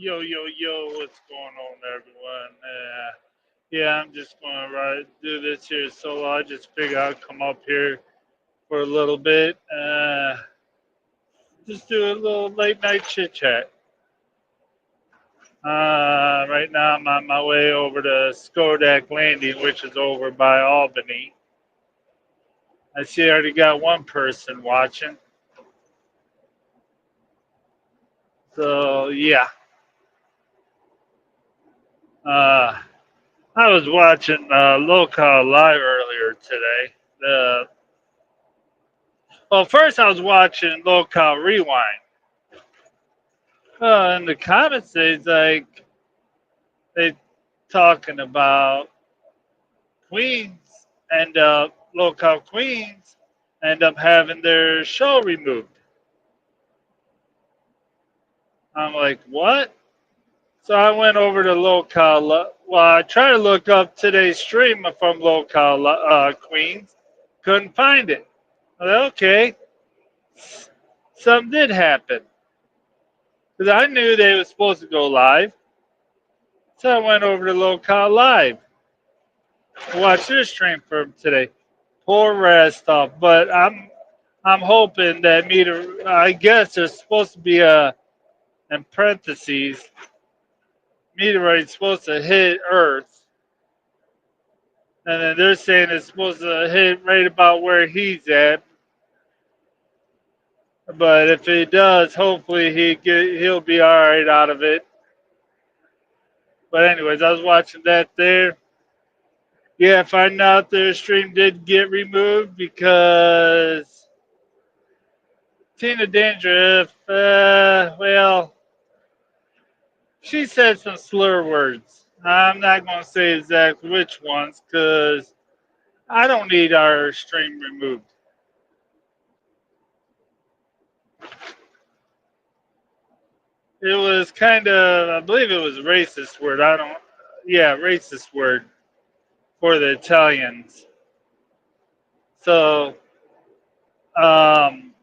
Yo, what's going on, everyone? Yeah, I'm just going to do this here solo. I just figured I'd come up here for a little bit. Just do a little late night chit chat. Right now, I'm on my way over to Skodak Landing, which is over by Albany. I see I already got one person watching. So, yeah. Uh, I was watching Local Live earlier today. Well, first I was watching Local Rewind. In the comments, they talking about Queens Local Queens end up having their show removed. I'm like, what? So I went over to Local. Well, I tried to look up today's stream from Local Queens. Couldn't find it. I was like, okay, something did happen because I knew they were supposed to go live. So I went over to Local Live. Watch this stream from today. Poor rest off, but I'm hoping that meter. I guess there's supposed to be a in parentheses meteorite supposed to hit Earth, and then they're saying it's supposed to hit right about where he's at. But if it does, hopefully he'll be all right out of it. But anyways, I was watching that there. Yeah, finding out their stream did get removed because Tina Dandruff, well, she said some slur words. I'm not going to say exactly which ones because I don't need our stream removed. It was kind of, I believe it was a racist word. Yeah, racist word for the Italians. So, um,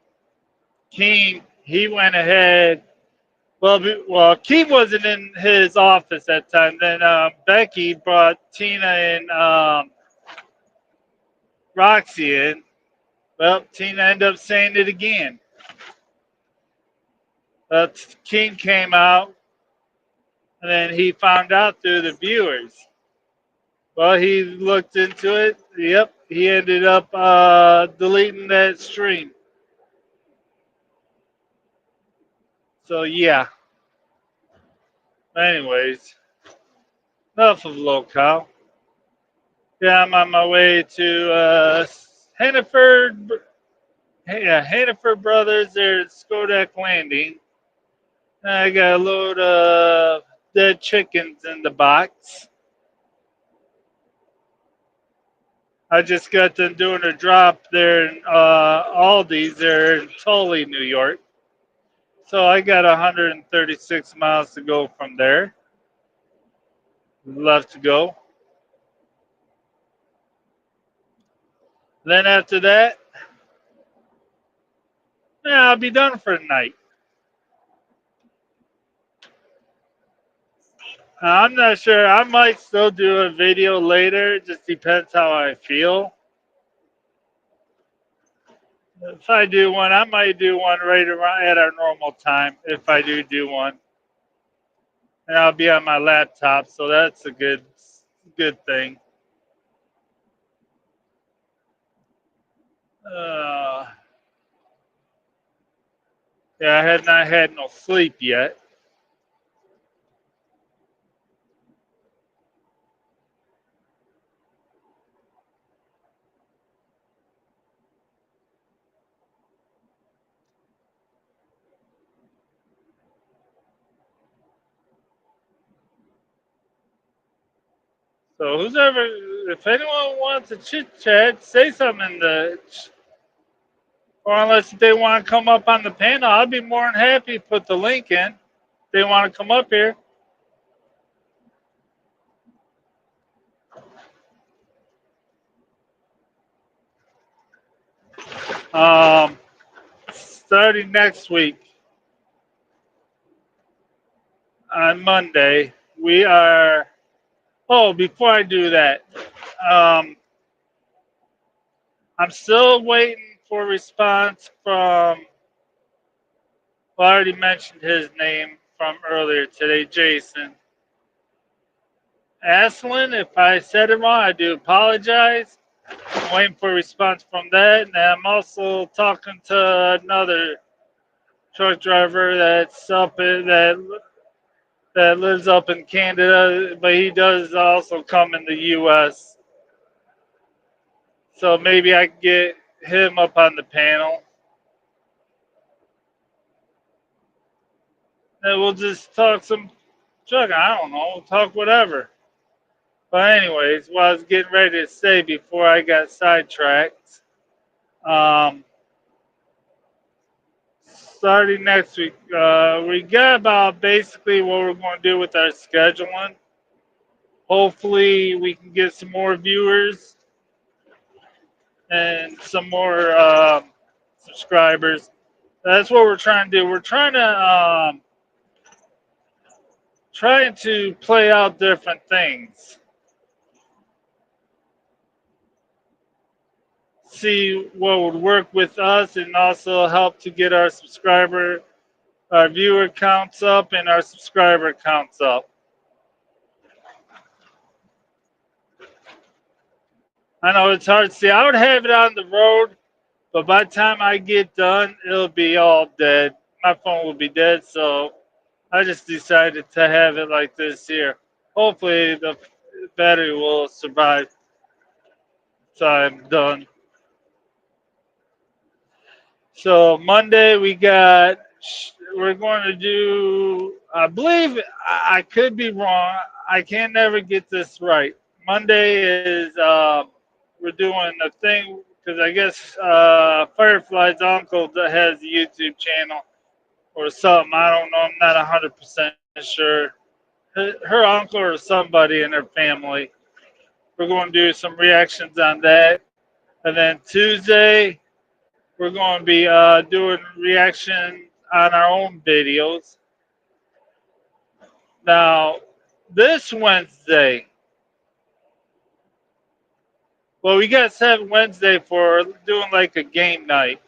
King, he went ahead. Keith wasn't in his office at the time. Then Becky brought Tina and Roxy in. Well, Tina ended up saying it again. King came out, and then he found out through the viewers. Well, he looked into it. Yep, he ended up deleting that stream. So, yeah. Anyways, enough of local. Yeah, I'm on my way to Hannaford. Yeah, Hannaford Brothers. There's Skodak Landing. I got a load of dead chickens in the box. I just got them doing a drop there in Aldi's there in Tully, New York. So I got 136 miles to go from there. Left to go. Then after that, yeah, I'll be done for the night. I'm not sure. I might still do a video later. It just depends how I feel. If I do one, I might do one right around at our normal time. If I do one, and I'll be on my laptop, so that's a good thing. Uh, yeah, I have not had no sleep yet. So if anyone wants to chit chat, say something in or unless they want to come up on the panel, I'll be more than happy to put the link in. If they want to come up here. Starting next week, on Monday, we are. Oh, before I do that, um, I'm still waiting for a response from. Well, I already mentioned his name from earlier today, Jason Aslan. If I said it wrong, I do apologize. I'm waiting for a response from that, and I'm also talking to another truck driver that's up in that lives up in Canada, but he does also come in the U.S. So maybe I can get him up on the panel, and we'll just talk some truck. I don't know, talk whatever. But anyways, what I was getting ready to say before I got sidetracked, um, starting next week, we got about basically what we're going to do with our scheduling. Hopefully, we can get some more viewers and some more subscribers. That's what we're trying to do. We're trying to play out different things, see what would work with us, and also help to get our viewer counts up, and our subscriber counts up. I know it's hard to see. I would have it on the road, but by the time I get done, it'll be all dead. My phone will be dead, so I just decided to have it like this here. Hopefully, the battery will survive till I'm done. So Monday we're going to do. I believe I could be wrong. I can never get this right. Monday is we're doing a thing because I guess Firefly's uncle that has a YouTube channel or something. I don't know. I'm not 100% sure. Her uncle or somebody in her family. We're going to do some reactions on that, and then Tuesday we're going to be doing reaction on our own videos. Now, this Wednesday, well, we got set Wednesday for doing like a game night.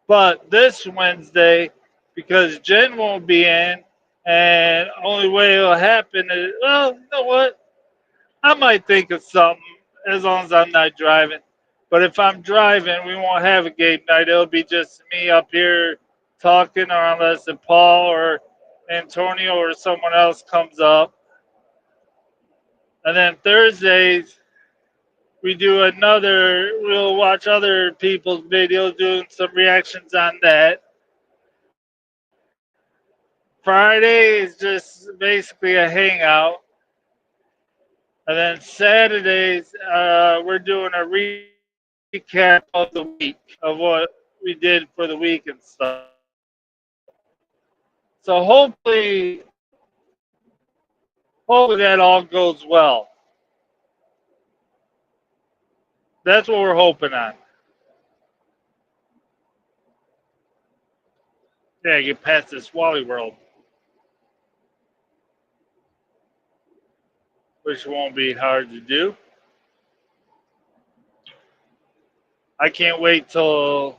But this Wednesday, because Jen won't be in, and only way it'll happen is, well, you know what? I might think of something as long as I'm not driving. But if I'm driving, we won't have a game night. It'll be just me up here talking, or unless Paul or Antonio or someone else comes up. And then Thursdays, we'll watch other people's videos, doing some reactions on that. Friday is just basically a hangout. And then Saturdays, we're doing a recap of the week, of what we did for the week and stuff. So hopefully that all goes well. That's what we're hoping on. Yeah, get past this Wally World, which won't be hard to do. I can't wait till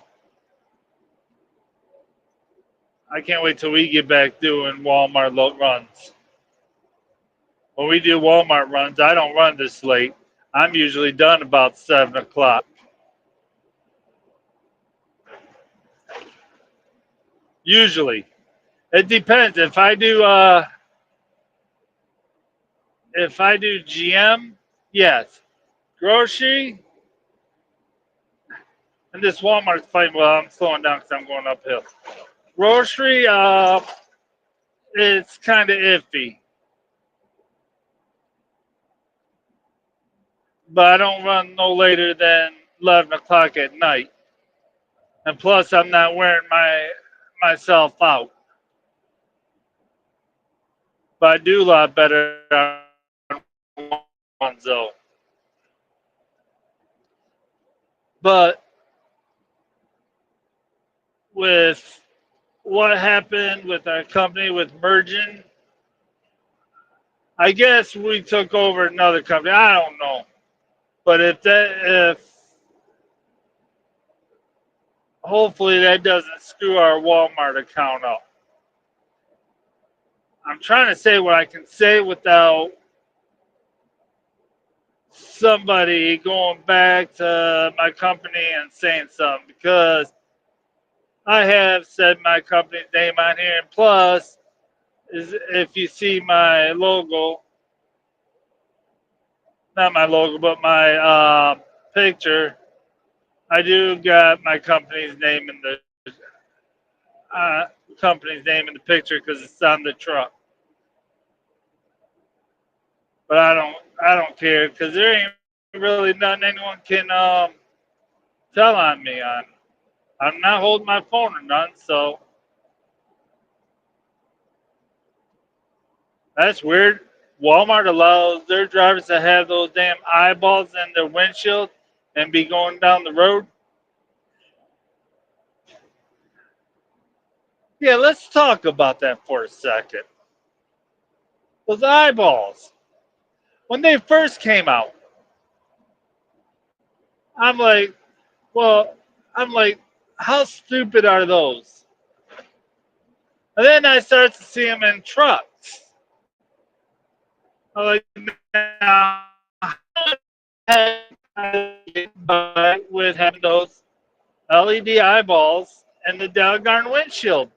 I can't wait till we get back doing Walmart runs. When we do Walmart runs, I don't run this late. I'm usually done about 7 o'clock. Usually, it depends. If I do GM, yes. Grocery, and this Walmart's fine. Well, I'm slowing down because I'm going uphill. Grocery, it's kind of iffy, but I don't run no later than 11 o'clock at night. And plus, I'm not wearing myself out. But I do a lot better on ones though. But with what happened with our company with merging. I guess we took over another company. I don't know, but if hopefully that doesn't screw our Walmart account up. I'm trying to say what I can say without somebody going back to my company and saying something because I have said my company's name on here, and plus, is if you see my logo, not my logo, but my picture, I do got my company's name in the uh, company's name in the picture because it's on the truck. But I don't care because there ain't really nothing anyone can tell on me on. I'm not holding my phone or none, so that's weird. Walmart allows their drivers to have those damn eyeballs in their windshield and be going down the road. Yeah, let's talk about that for a second. Those eyeballs. When they first came out, I'm like, well, I'm like, how stupid are those? And then I start to see them in trucks. I'm like, now, with having those LED eyeballs and the doggone windshield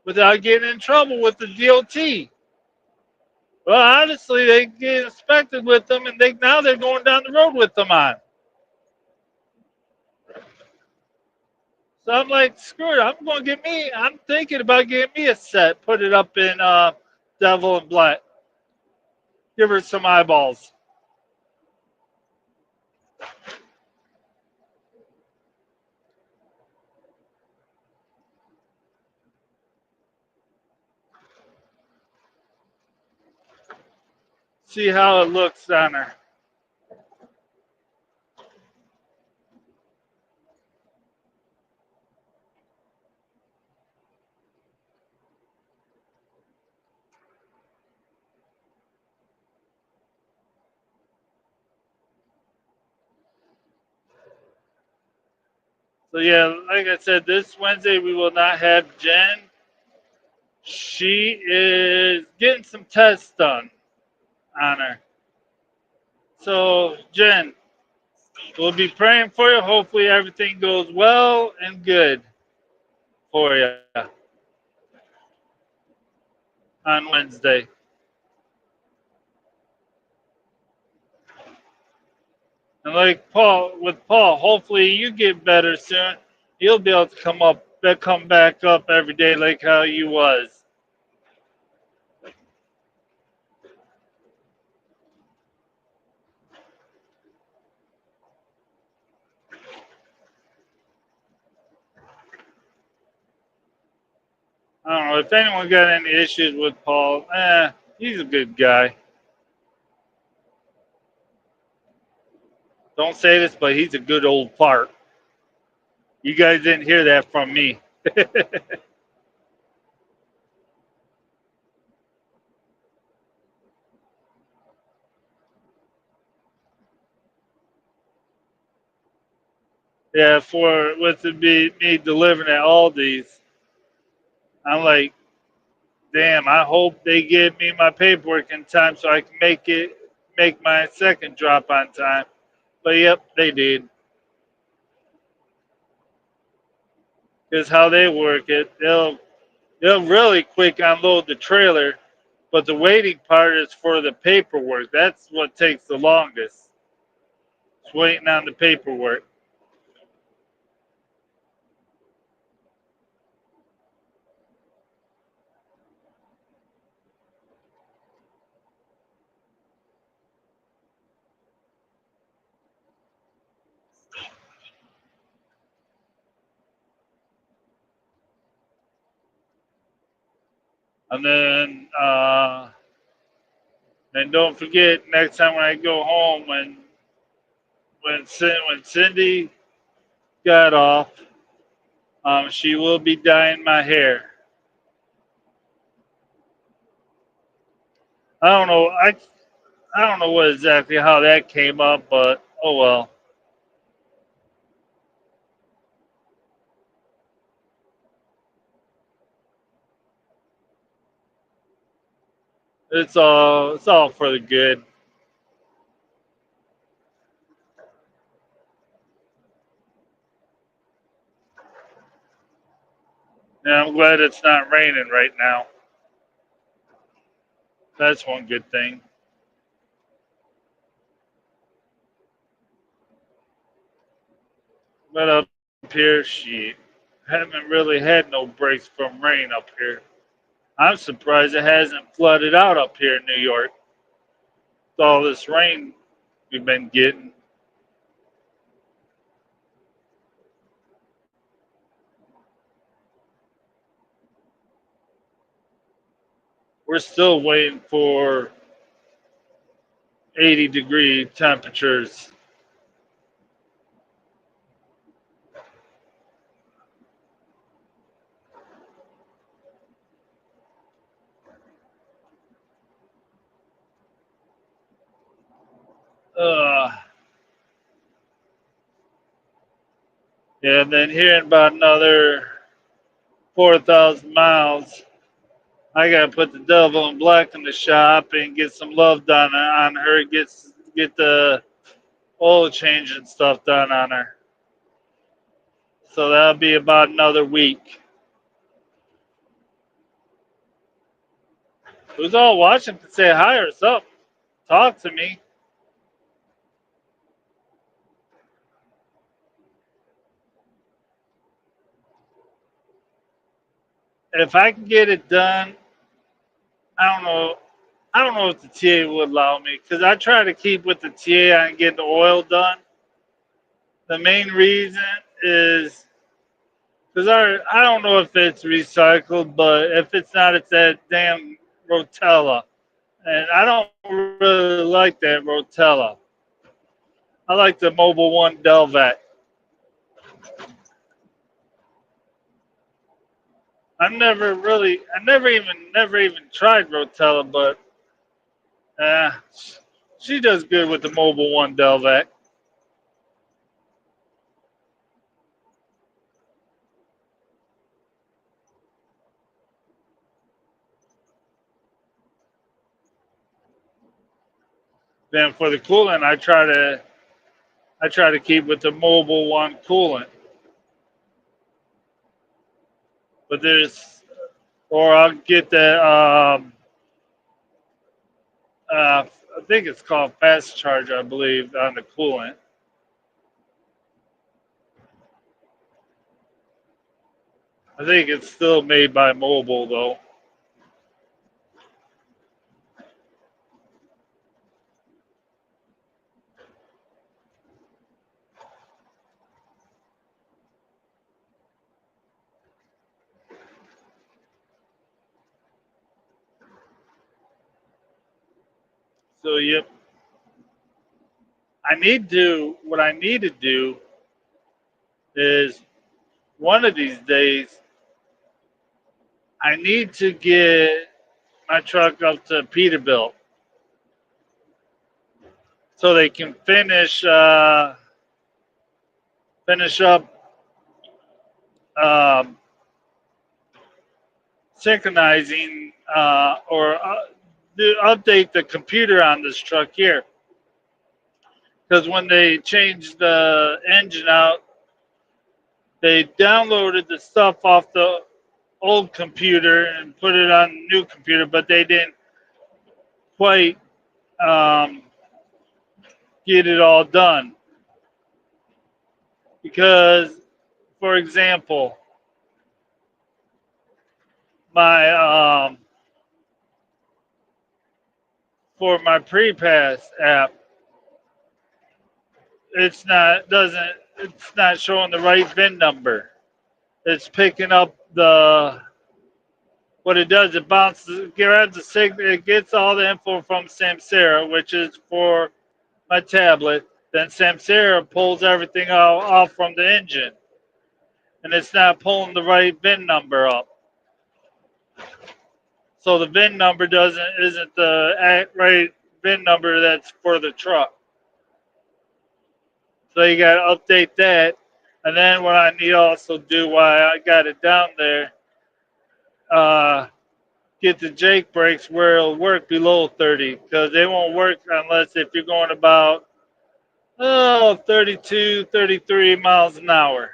without getting in trouble with the DOT. Well, honestly, they get inspected with them, and now they're going down the road with them on. So I'm like, screw it. I'm going to get me. I'm thinking about getting me a set, put it up in Devil and Black, give her some eyeballs. See how it looks on her. So yeah, like I said, this Wednesday we will not have Jen. She is getting some tests done on her. So Jen, we'll be praying for you. Hopefully everything goes well and good for you on Wednesday. And like Paul, hopefully you get better soon. You'll be able to come back up every day like how you was. I don't know if anyone got any issues with Paul. He's a good guy. Don't say this, but he's a good old fart. You guys didn't hear that from me. Yeah, for with it be me delivering at Aldi's, I'm like, damn. I hope they give me my paperwork in time so I can make my second drop on time. But yep, they did. Because how they work it, they'll really quick unload the trailer, but the waiting part is for the paperwork. That's what takes the longest. It's waiting on the paperwork. And then and don't forget next time when I go home when Cindy got off, She will be dyeing my hair. I don't know. I don't know what exactly how that came up, but oh well. It's all for the good. And I'm glad it's not raining right now. That's one good thing. But up here, she haven't really had no breaks from rain up here. I'm surprised it hasn't flooded out up here in New York with all this rain we've been getting. We're still waiting for 80-degree temperatures. Uh, yeah, and then here in about another 4,000 miles, I gotta put the devil in black in the shop and get some love done on her. Get the oil change and stuff done on her. So that'll be about another week. Who's all watching to say hi or something? Talk to me. If I can get it done, I don't know. I don't know if the TA would allow me because I try to keep with the TA on getting the oil done. The main reason is because I don't know if it's recycled, but if it's not, it's that damn Rotella. And I don't really like that Rotella. I like the Mobile One Delvac. Never even tried Rotella, but uh, she does good with the Mobile One Delvac. Then for the coolant, I try to keep with the Mobile One coolant. But there's, or I'll get the, I think it's called Fast Charge, I believe, on the coolant. I think it's still made by Mobile though. So yep, what I need to do is one of these days I need to get my truck up to Peterbilt so they can finish up um, synchronizing update the computer on this truck here. Because when they changed the engine out, they downloaded the stuff off the old computer and put it on the new computer, but they didn't quite um, get it all done. Because, for example, my for my pre-pass app, it's not showing the right VIN number. It's picking up the what it does. It bounces, grabs the signal, it gets all the info from Samsara, which is for my tablet. Then Samsara pulls everything off from the engine. and it's not pulling the right VIN number up. So the VIN number doesn't isn't the right VIN number that's for the truck. So you got to update that. And then what I need to also do while I got it down there, uh, get the Jake brakes where it'll work below 30 because they won't work unless if you're going about 32, 33 miles an hour.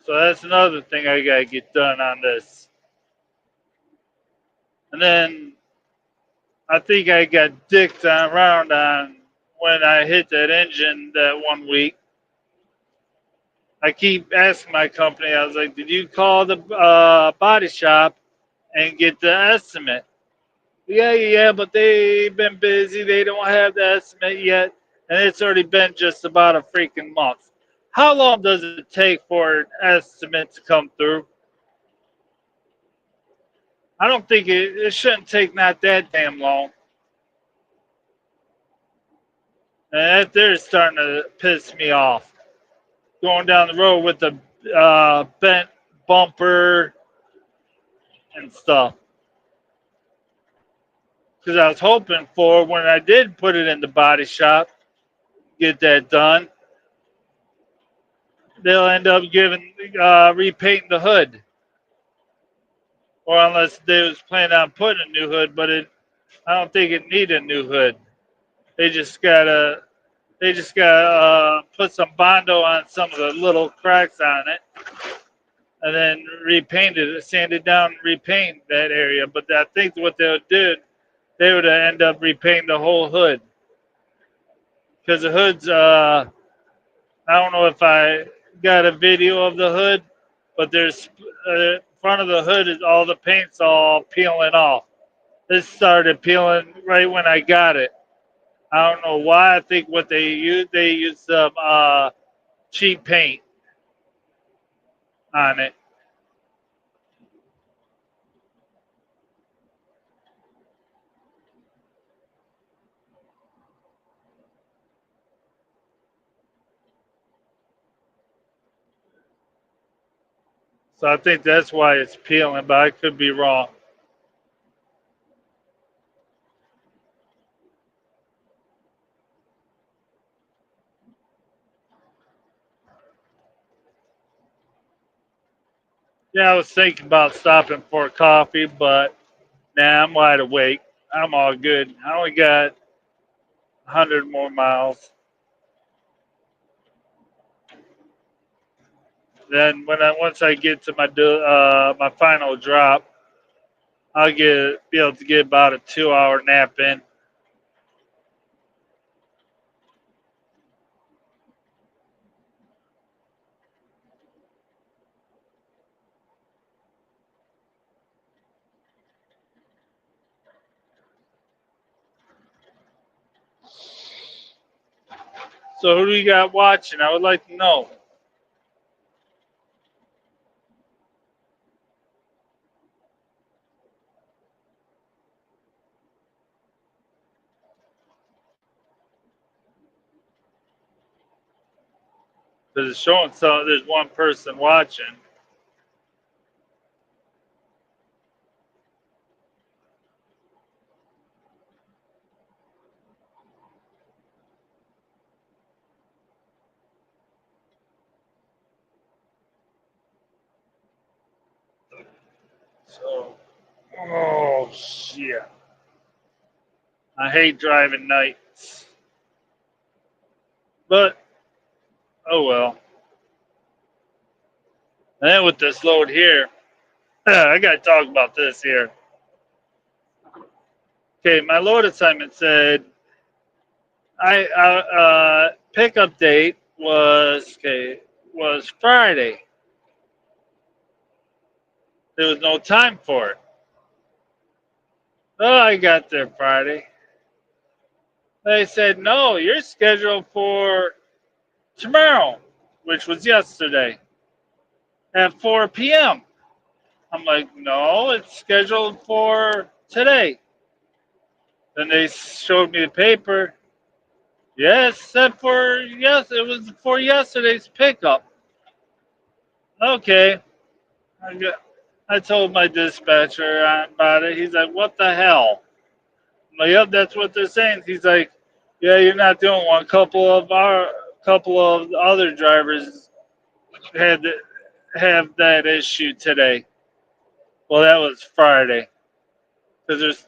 So that's another thing I got to get done on this. And then I think I got dicked around on when I hit that engine that one week. I keep asking my company, I was like, did you call the body shop and get the estimate? Yeah, but they've been busy. They don't have the estimate yet. And it's already been just about a freaking month. How long does it take for an estimate to come through? I don't think it shouldn't take not that damn long. And that there is starting to piss me off. Going down the road with the bent bumper and stuff. Because I was hoping for when I did put it in the body shop, get that done, they'll end up giving repainting the hood, or unless they was planning on putting a new hood, but I don't think it need a new hood. They just gotta put some bondo on some of the little cracks on it, and then repaint it, sand it down, and repaint that area. But I think what they would do, they would end up repainting the whole hood because the hood's I don't know if I got a video of the hood, but there's front of the hood is all the paint's all peeling off. This started peeling right when I got it. I don't know why. I think what they used some cheap paint on it. So I think that's why it's peeling, but I could be wrong. Yeah, I was thinking about stopping for coffee, but nah, I'm wide awake. I'm all good. I only got 100 more miles. Then once I get to my final drop, be able to get about a 2 hour nap in. So who do you got watching? I would like to know. Because it's showing so there's one person watching. So, oh shit. I hate driving nights. But, oh well. And then with this load here, I got to talk about this here. Okay, my load assignment said pickup date was Friday. There was no time for it. Oh, I got there Friday. They said, no, you're scheduled for tomorrow, which was yesterday, at 4 p.m. I'm like, no, it's scheduled for today. Then they showed me the paper. Yes, except for yes, it was for yesterday's pickup. Okay, I got, I told my dispatcher about it. He's like, "What the hell?" I'm like, "Yep, that's what they're saying." He's like, "Yeah, you're not the only one. Couple of other drivers had to have that issue today." Well, that was Friday because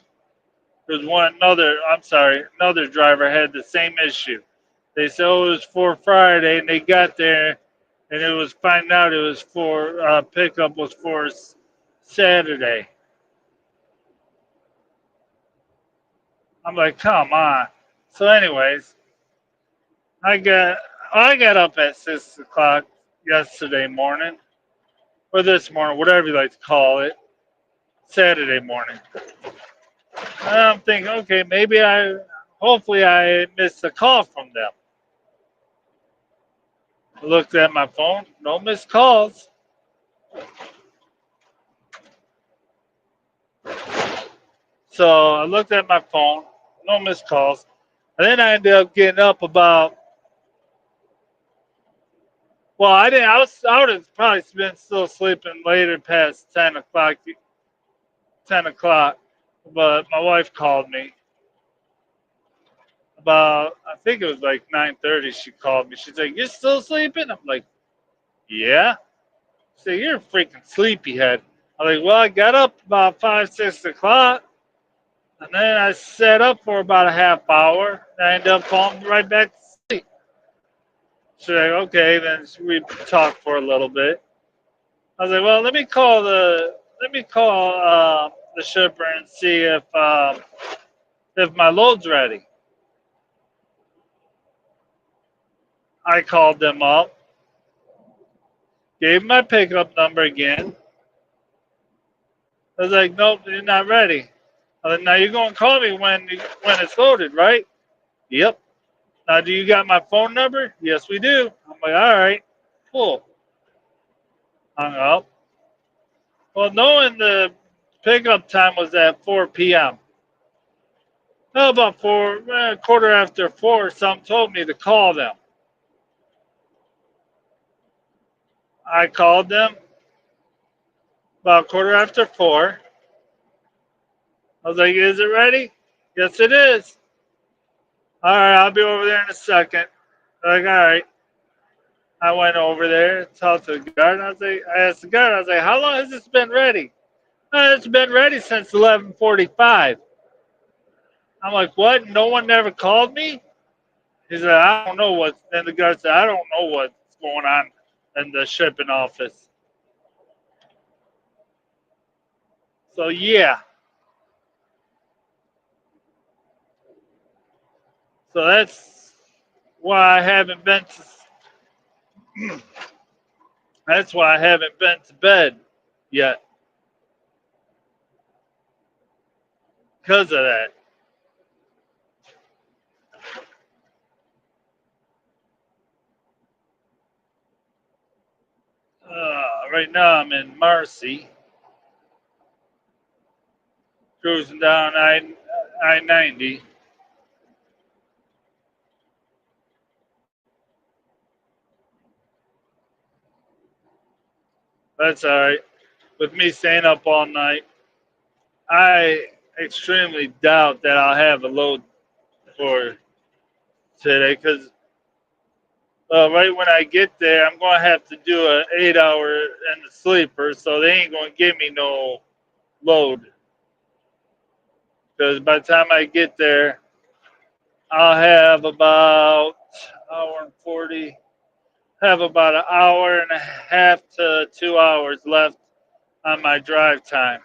there's one another. I'm sorry, another driver had the same issue. They said it was for Friday, and they got there, and it was find out it was for pickup was for Saturday. I'm like, come on. So, anyways, I got I got up at 6 o'clock yesterday morning, or this morning, whatever you like to call it, Saturday morning. And I'm thinking, okay, hopefully I missed a call from them. I looked at my phone, no missed calls. So I looked at my phone, no missed calls. And then I ended up getting up about, well, I didn't, I would have probably been still sleeping later past 10 o'clock. But my wife called me about, I think it was like 9:30. She called me. She's like, "You're still sleeping?" I'm like, "Yeah." She said, "You're a freaking sleepyhead." I'm like, "Well, I got up about 5, 6 o'clock. And then I sat up for about a half hour. And I ended up falling right back to sleep." She's like, "Okay." Then we talked for a little bit. I was like, "Well, let me call the shipper and see if my load's ready." I called them up, gave them my pickup number again. I was like, "Nope, you're not ready." I was like, "Now you're gonna call me when it's loaded, right?" "Yep." "Now, do you got my phone number?" "Yes, we do." I'm like, "All right, cool." Hung up. Well, knowing the pickup time was at 4 p.m. Well, about quarter after 4, some told me to call them. I called them about quarter after 4. I was like, "Is it ready?" "Yes, it is." "All right, I'll be over there in a second." Like, all right. I went over there, talked to the guard. I asked the guard, I was like, "How long has this been ready?" It's been ready since 11:45. I'm like, "What? No one never called me?" He said, "I don't know what." Then the guard said, "I don't know what's going on in the shipping office." So yeah, so why I haven't been to, that's why I haven't been to bed yet because of that. Right now I'm in Marcy, cruising down I 90. That's all right. With me staying up all night, I extremely doubt that I'll have a load for today because right when I get there, I'm going to have to do an 8 hour in the sleeper, so they ain't going to give me no load. Because by the time I get there, I'll have about hour and 40, have about an hour and a half to 2 hours left on my drive time.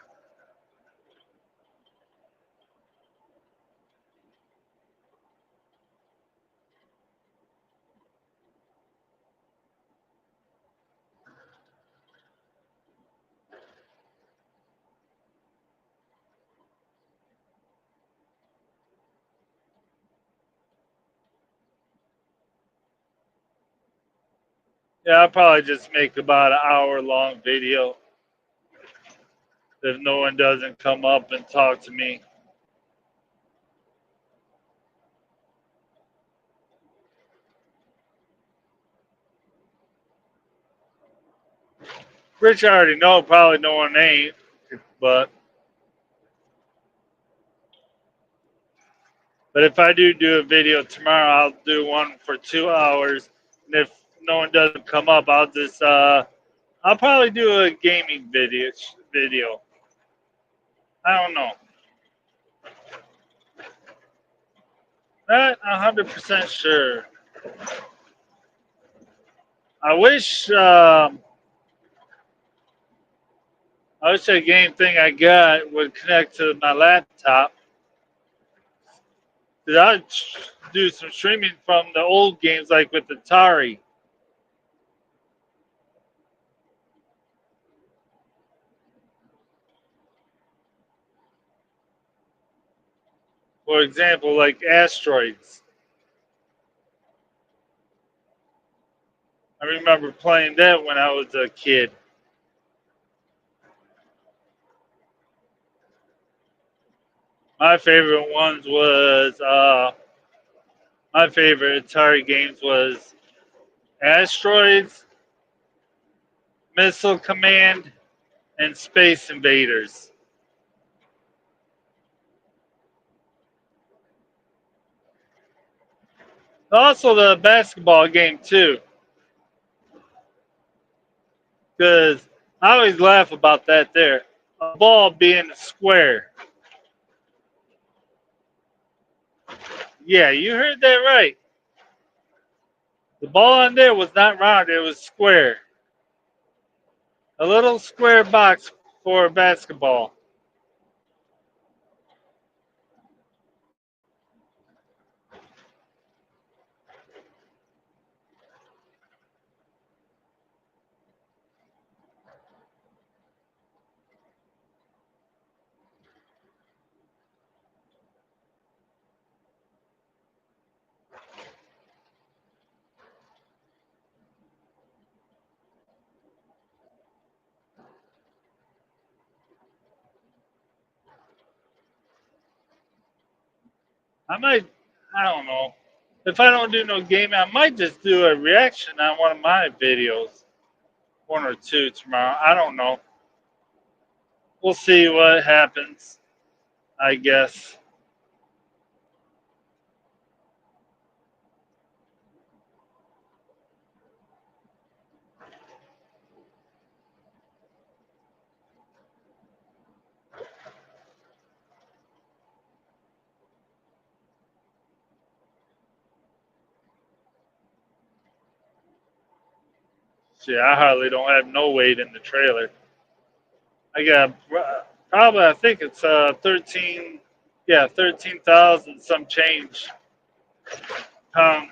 Yeah, I'll probably just make about an hour long video if no one doesn't come up and talk to me. Rich, I already know, probably no one ain't, but if I do a video tomorrow, I'll do one for 2 hours. And if no one doesn't come up, I'll probably do a gaming video. I don't know. Not 100% sure. I wish that game thing I got would connect to my laptop. Cause I'd do some streaming from the old games like with Atari. For example, like Asteroids. I remember playing that when I was a kid. My favorite ones was my favorite Atari games was Asteroids, Missile Command, and Space Invaders. Also the basketball game too, because I always laugh about that there. A ball being a square. Yeah, you heard that right. The ball on there was not round, it was square. A little square box for a basketball. I might, I don't know. If I don't do no gaming, I might just do a reaction on one of my videos. One or two tomorrow. I don't know. We'll see what happens, I guess. See, I hardly don't have no weight in the trailer. I got probably, I think it's 13, yeah, 13,000 some change pound,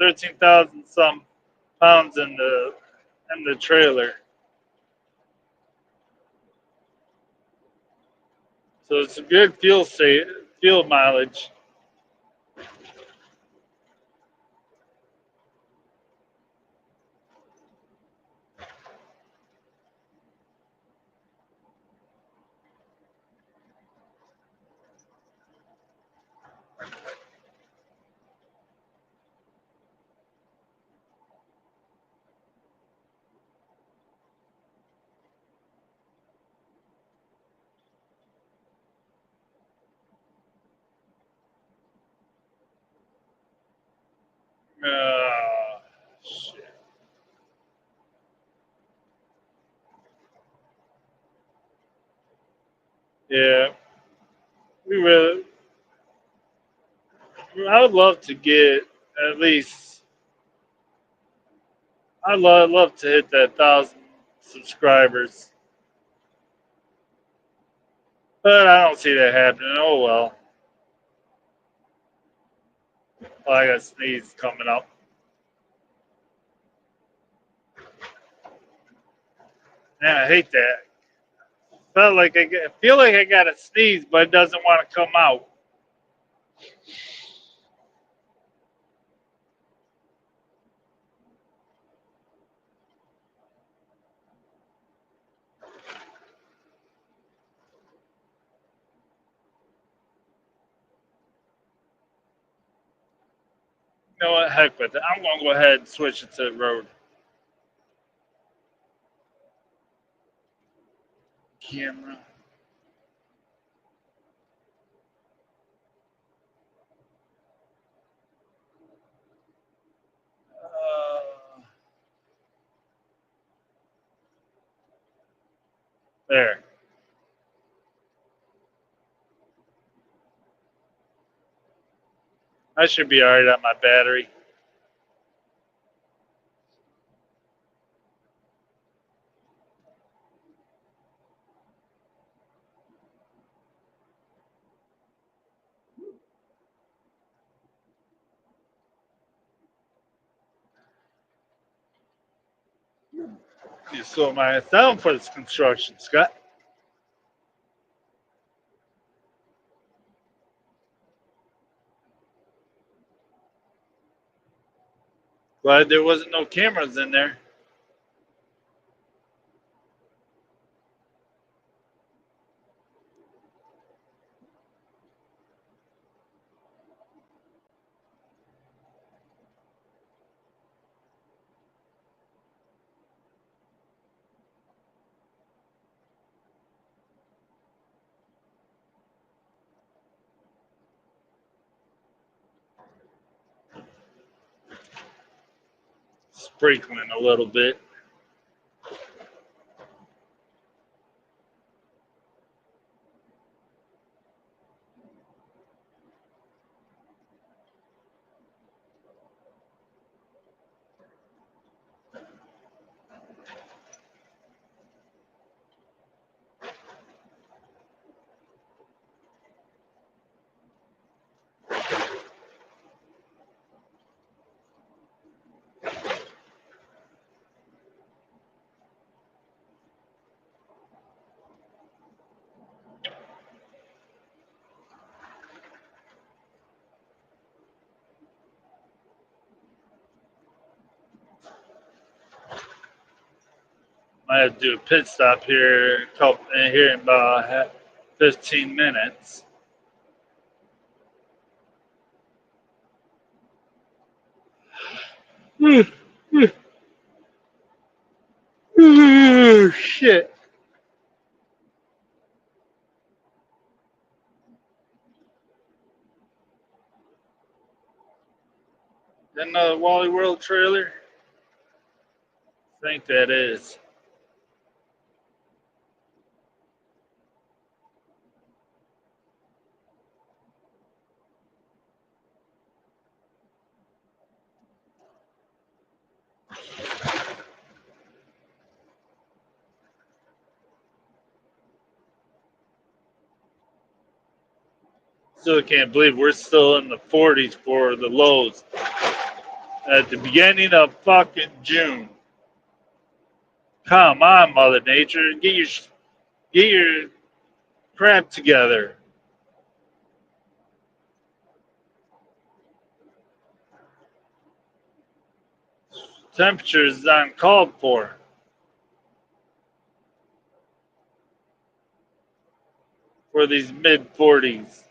13,000 some pounds in the trailer. So it's a good fuel mileage. Shit. Yeah, we really. I would love to get at least. Love to hit that 1,000 subscribers, but I don't see that happening. Oh well. Well, I got sneeze coming up. Man, I hate that. Feel like I got a sneeze, but it doesn't want to come out. You know what? Heck with it. I'm gonna go ahead and switch it to the road. camera. There. I should be alright on my battery. You slow my ass down for this construction, Scott. Glad there wasn't no cameras in there. Sprinkling a little bit. I have to do a pit stop here, here in about 15 minutes. Shit. Another Wally World trailer? I think that is. Still can't believe we're still in the 40s for the lows at the beginning of fucking June. Come on, Mother Nature, get your crap together. Temperatures uncalled for these mid 40s.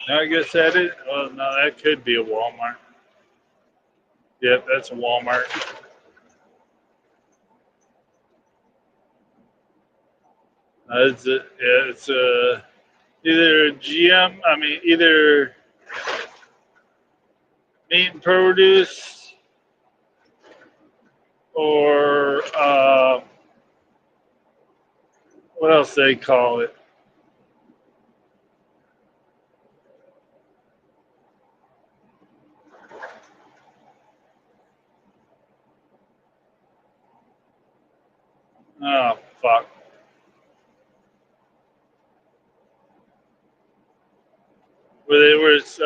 I guess that is. Well, no, that could be a Walmart. Yep, that's a Walmart. It's either GM. I mean, either meat and produce or what else they call it? Oh fuck! Where it was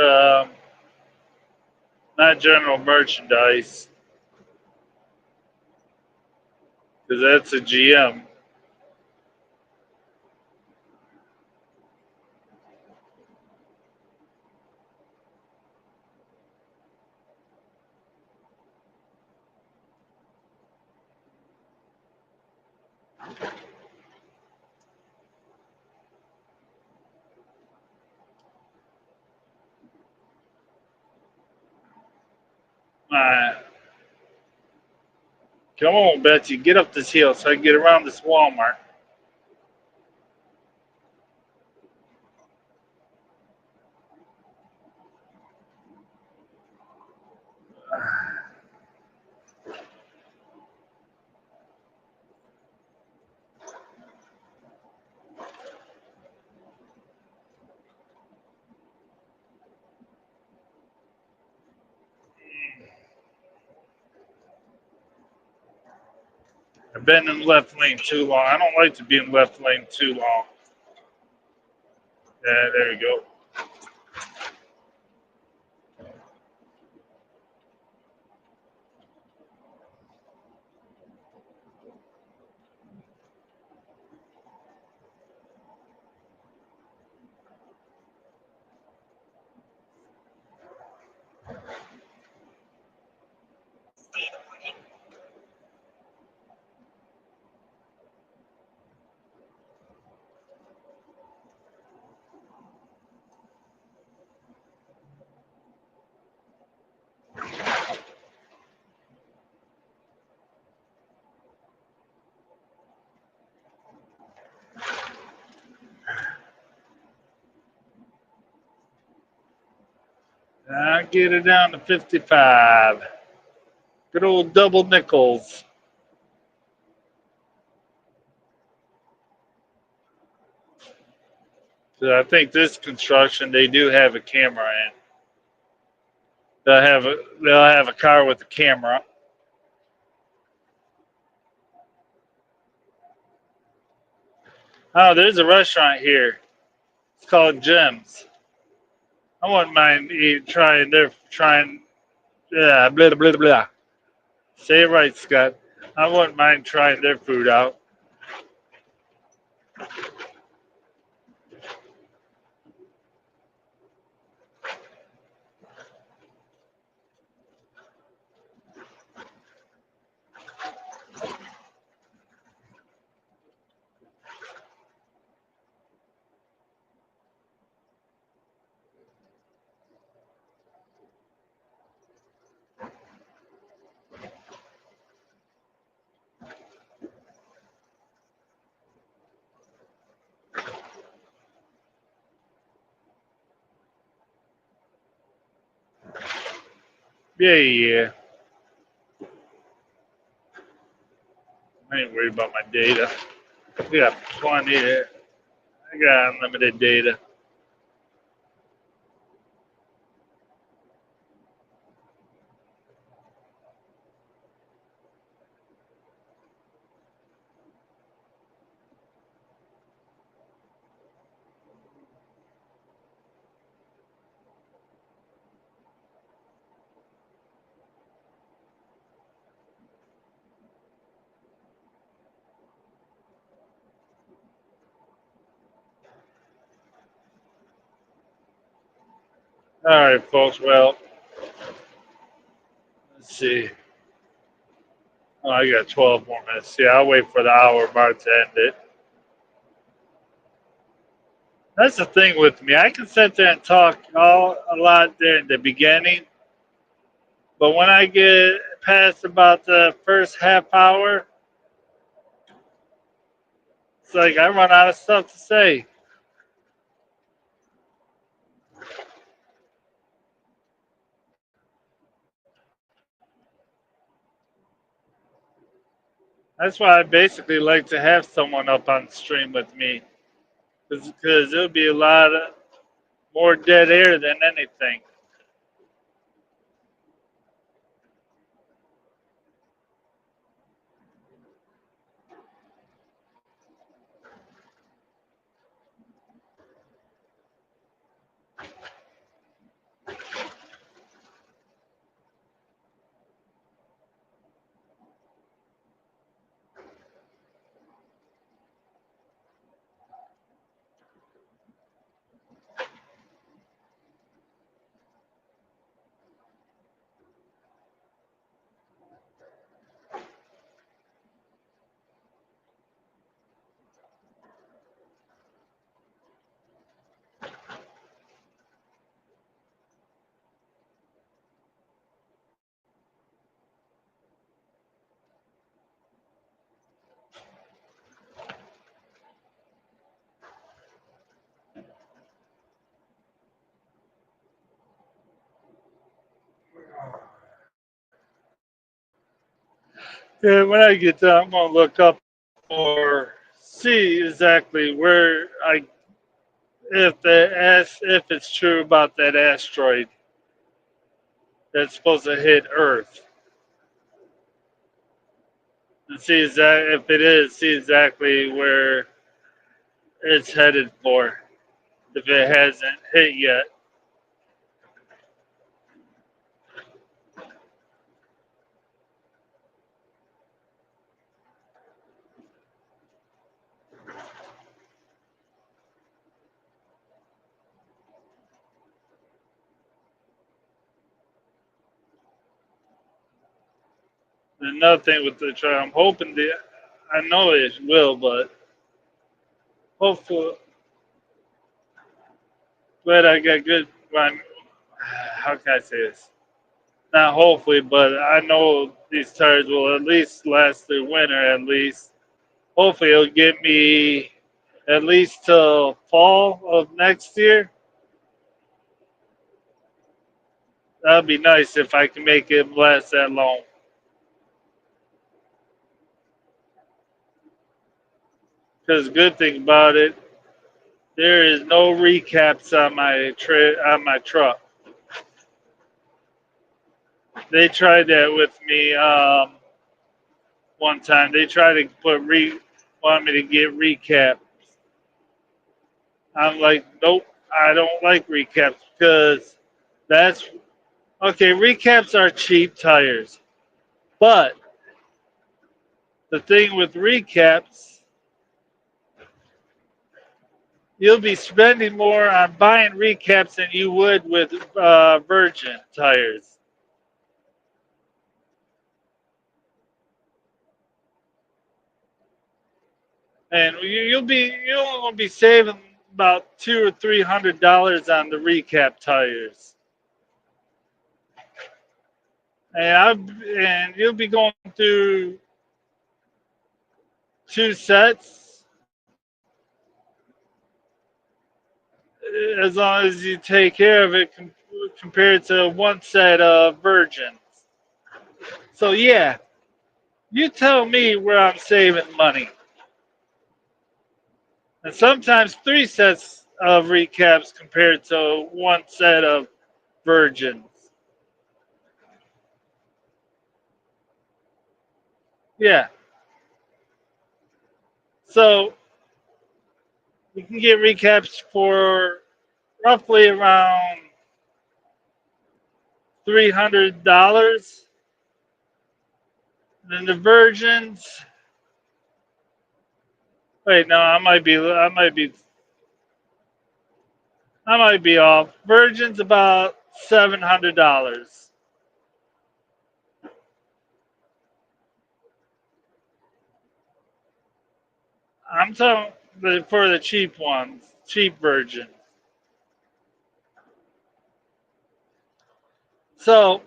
not general merchandise. because that's a GM. Uh, Come on, Betsy, get up this hill so I can get around this Walmart. I've been in left lane too long. I don't like to be in left lane too long. Yeah, there you go. I get it down to 55. Good old double nickels. So I think this construction they do have a camera in. They'll have a car with a camera. Oh, there's a restaurant here. It's called Gems. I wouldn't mind trying their trying. Yeah, blah blah blah blah. Say it right, Scott. I wouldn't mind trying their food out. Yeah, yeah. I ain't worried about my data. We got plenty. I got unlimited data. All right, folks. Well, let's see. Oh, I got 12 more minutes. Yeah, I'll wait for the hour mark to end it. That's the thing with me. I can sit there and talk a lot there in the beginning, but when I get past about the first half hour, it's like I run out of stuff to say. That's why I basically like to have someone up on stream with me, because there'll be a lot of more dead air than anything. Yeah, when I get done, I'm gonna look up or see exactly where I if it's true about that asteroid that's supposed to hit Earth, and see exactly if it is, see exactly where it's headed for. If it hasn't hit yet, another thing with the trial, I'm hoping that I know it will, but hopefully, but I got good. How can I say this? Not hopefully, but I know these tires will at least last through winter. At least, hopefully, it'll get me at least till fall of next year. That'd be nice if I can make it last that long. Because the good thing about it, there is no recaps on my truck. They tried that with me one time. They tried to want me to get recaps. I'm like, nope, I don't like recaps because that's okay. Recaps are cheap tires, but the thing with recaps, you'll be spending more on buying recaps than you would with virgin tires, and you'll be saving about $200 or $300 on the recap tires, and you'll be going through two sets as long as you take care of it compared to one set of virgins. So yeah, you tell me where I'm saving money. And sometimes three sets of recaps compared to one set of virgins. Yeah. So you can get recaps for roughly around $300. Then the virgins. Wait, no, I might be off. Virgins about $700. I'm talking for the cheap ones, cheap version. So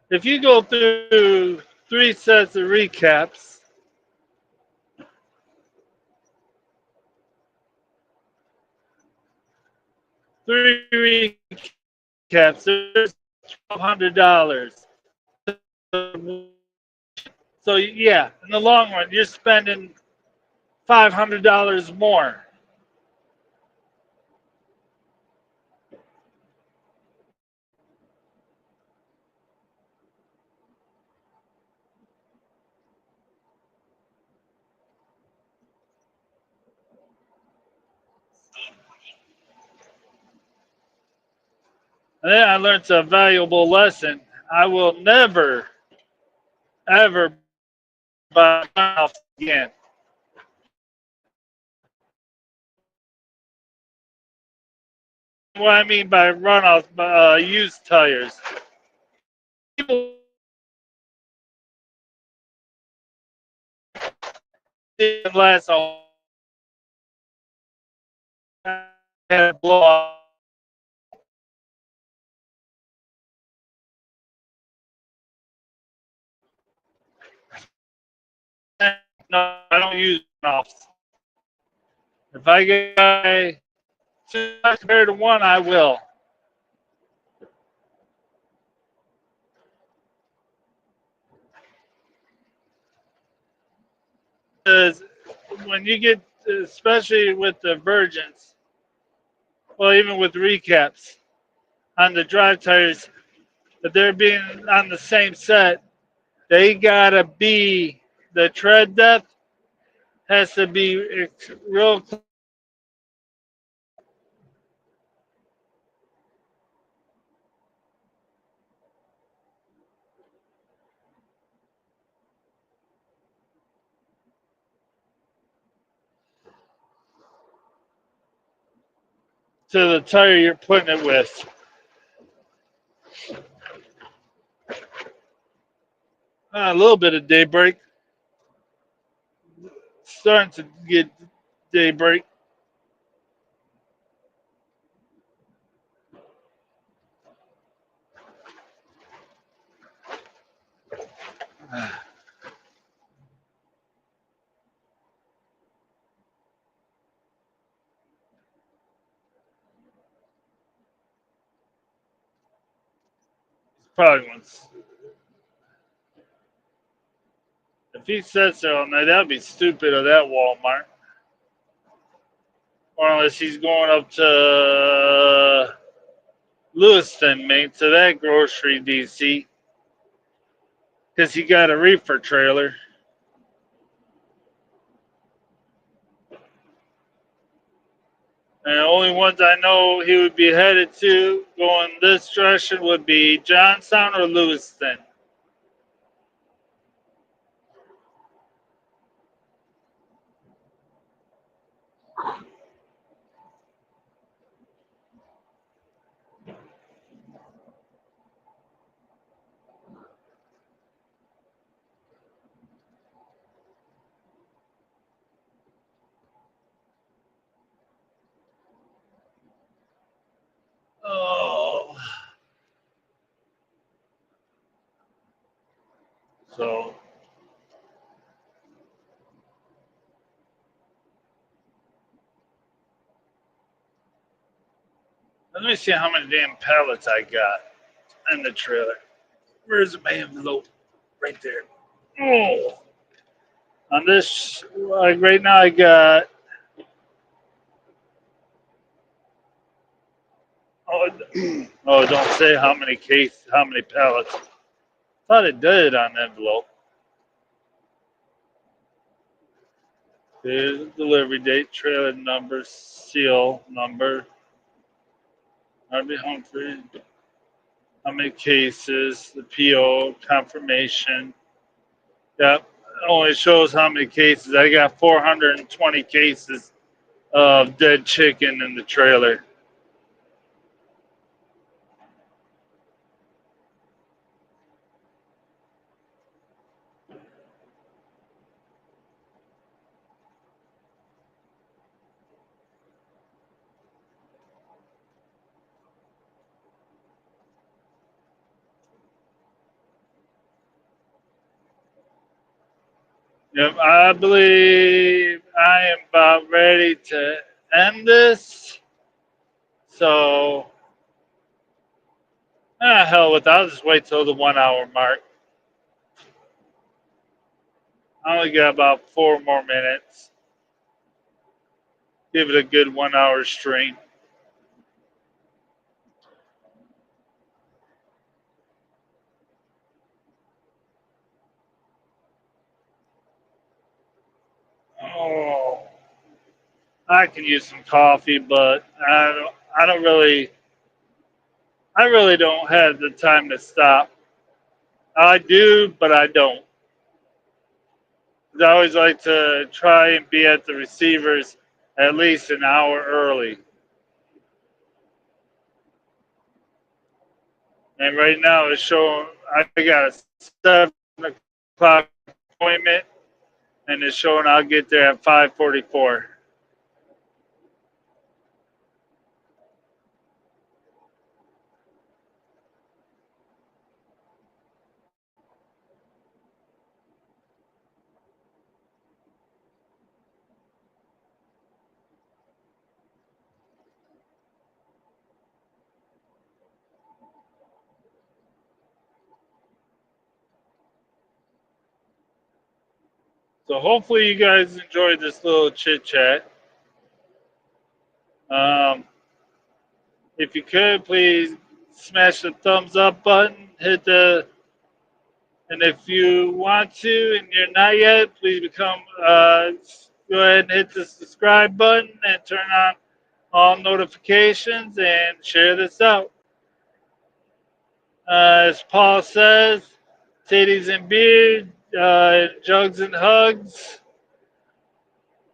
if you go through three sets of recaps, three recaps, there's $1,200. So yeah, in the long run, you're spending $500 more. And then I learned a valuable lesson. I will never, ever buy runoffs again. What I mean by runoffs, used tires. People didn't last a blow off. No, I don't use runoffs. If I get two compared to one, I will. Because when you get, especially with the Virgins, well, even with recaps on the drive tires, if they're being on the same set, they gotta be the tread depth has to be real close to the tire you're putting it with. A little bit of daybreak, starting to get daybreak. Probably once. If he sits there all night, that'd be stupid of that Walmart. Or unless he's going up to Lewiston, mate, to that grocery DC, because he got a reefer trailer. And the only ones I know he would be headed to going this direction would be Johnstown or Lewiston. Oh. So let me see how many damn pallets I got in the trailer. Where's my envelope? Right there. Oh. On this, like right now, I got. Oh, oh, don't say how many pallets. Thought it did on the envelope. Here's the delivery date, trailer number, seal number. Harvey Humphrey. How many cases? The PO confirmation. Yep. It only shows how many cases. I got 420 cases of dead chicken in the trailer. Yep, I believe I am about ready to end this. So, hell with it. I'll just wait till the 1 hour mark. I only got about 4 more minutes. Give it a good 1 hour stream. Oh, I can use some coffee, but I don't really, I really don't have the time to stop. I do, but I don't. 'Cause I always like to try and be at the receivers at least an hour early. And right now it's showing I got a 7 o'clock appointment, and it's showing I'll get there at 5:44. So hopefully you guys enjoyed this little chit chat. Um, if you could, please smash the thumbs up button, and if you want to and you're not yet, please go ahead and hit the subscribe button and turn on all notifications and share this out. As Paul says, titties and beard, jugs and hugs,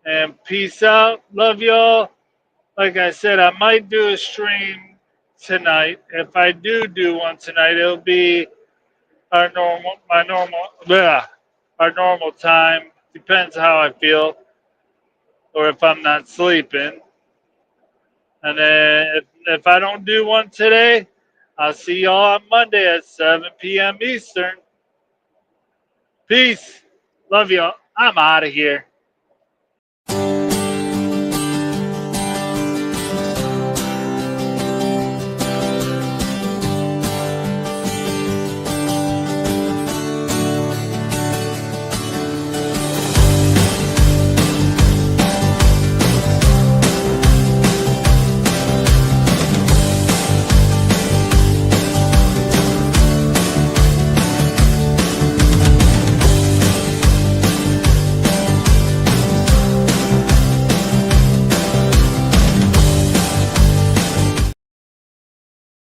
and peace out. Love y'all. Like I said, I might do a stream tonight. If I do one tonight, it'll be our normal time. Depends how I feel or if I'm not sleeping. And then if I don't do one today, I'll see y'all on Monday at 7 p.m. Eastern. Peace. Love y'all. I'm out of here.